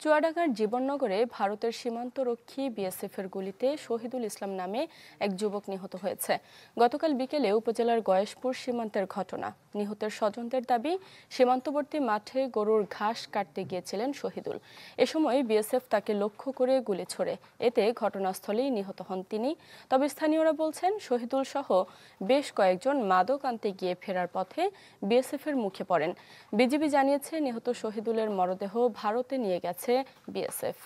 চুয়াডাঙ্গার জীবননগরে ভারতের সীমান্তরক্ষী বিএসএফের গুলিতে শহীদুল ইসলাম নামে এক যুবক নিহত হয়েছে। গতকাল বিকেলে উপজেলার গয়েশপুর সীমান্তের ঘটনা। নিহতের স্বজনদের দাবি, সীমান্তবর্তী মাঠে গরুর ঘাস কাটতে গিয়েছিলেন শহীদুল। এ সময় বিএসএফ তাকে লক্ষ্য করে গুলি ছোড়ে। এতে ঘটনাস্থলেই নিহত হন তিনি। তবে স্থানীয়রা বলছেন, শহীদুল সহ বেশ কয়েকজন মাদক আনতে গিয়ে ফেরার পথে বিএসএফের মুখে পড়েন। বিজিবি জানিয়েছে, নিহত শহীদুলের মরদেহ ভারতে নিয়ে গেছে বিএসএফ।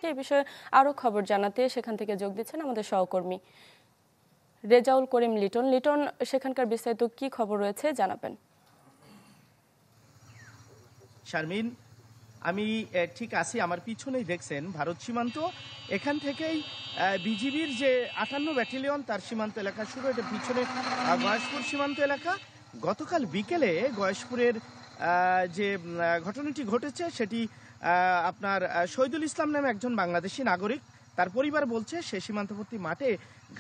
এই বিষয়ে আরো খবর জানাতে সেখান থেকে যোগ দিচ্ছেন আমাদের সহকর্মী রেজাউল করিম লিটন। লিটন, সেখানকার বিস্তারিত কি খবর রয়েছে জানাবেন? শারমিন, আমি ঠিক আছি, আমার পিছনেই দেখছেন ভারত সীমান্ত। এখান থেকেই বিজিবির যে 58 ব্যাটালিয়ন তার সীমান্ত এলাকা শুরু। এটা পিছনে গয়েশপুর সীমান্ত এলাকা। গতকাল বিকেলে গয়েশপুরের যে ঘটনাটি ঘটেছে সেটি আপনার শহীদুল ইসলাম নামে একজন বাংলাদেশি নাগরিক, তার পরিবার বলছে সে সীমান্তবর্তী মাঠে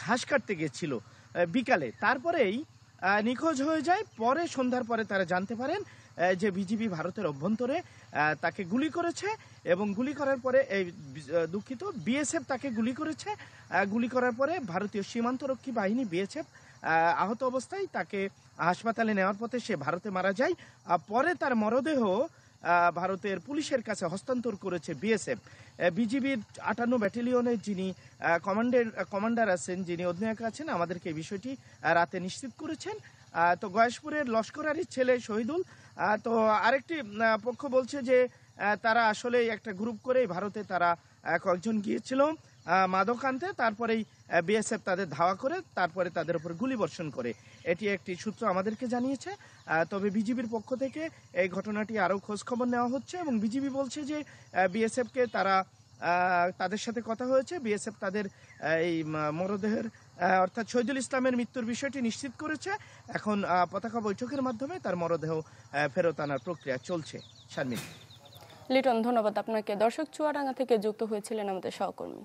ঘাস কাটতে গিয়েছিল বিকালে, তারপরেই নিখোঁজ হয়ে যায়। পরে সন্ধ্যার পরে তারা জানতে পারেন যে বিজিবি ভারতের অভ্যন্তরে তাকে গুলি করেছে এবং গুলি করার পরে দুঃখিত বিএসএফ তাকে গুলি করেছে। গুলি করার পরে ভারতীয় সীমান্তরক্ষী বাহিনী বিএসএফ আহত অবস্থায় তাকে হাসপাতালে নেওয়ার পথে সে ভারতে মারা যায়। পরে তার মরদেহ ভারতের পুলিশের কাছে হস্তান্তর করেছে বিএসএফ। বিজিবির 58 ব্যাটালিয়নের যিনি কমান্ডার আছেন, যিনি অধিনায়ক আছেন, আমাদেরকে এই বিষয়টি রাতে নিশ্চিত করেছেন। তো গয়েশপুরের লস্করারির ছেলে শহীদুল। তো আরেকটি পক্ষ বলছে যে তারা আসলে একটা গ্রুপ করে ভারতে তারা কয়েকজন গিয়েছিল মাদক আনতে, তারপরেই বিএসএফ তাদের ধাওয়া করে তারপরে তাদের উপর গুলি বর্ষণ করে। এটি একটি সূত্র আমাদেরকে জানিয়েছে। তবে বিজিবির পক্ষ থেকে এই ঘটনাটি আরও খোঁজ খবর নেওয়া হচ্ছে এবং বিজিবি বলছে যে বিএসএফকে তাদের সাথে কথা হয়েছে। বিএসএফ তাদের এই মরদেহের অর্থাৎ শহীদুল ইসলামের মৃত্যুর বিষয়টি নিশ্চিত করেছে। এখন পতাকা বৈঠকের মাধ্যমে তার মরদেহ ফেরত আনার প্রক্রিয়া চলছে। শারমিন। লিটন, ধন্যবাদ আপনাকে। দর্শক, চুয়াডাঙ্গা থেকে যুক্ত হয়েছিলেন আমাদের সহকর্মী।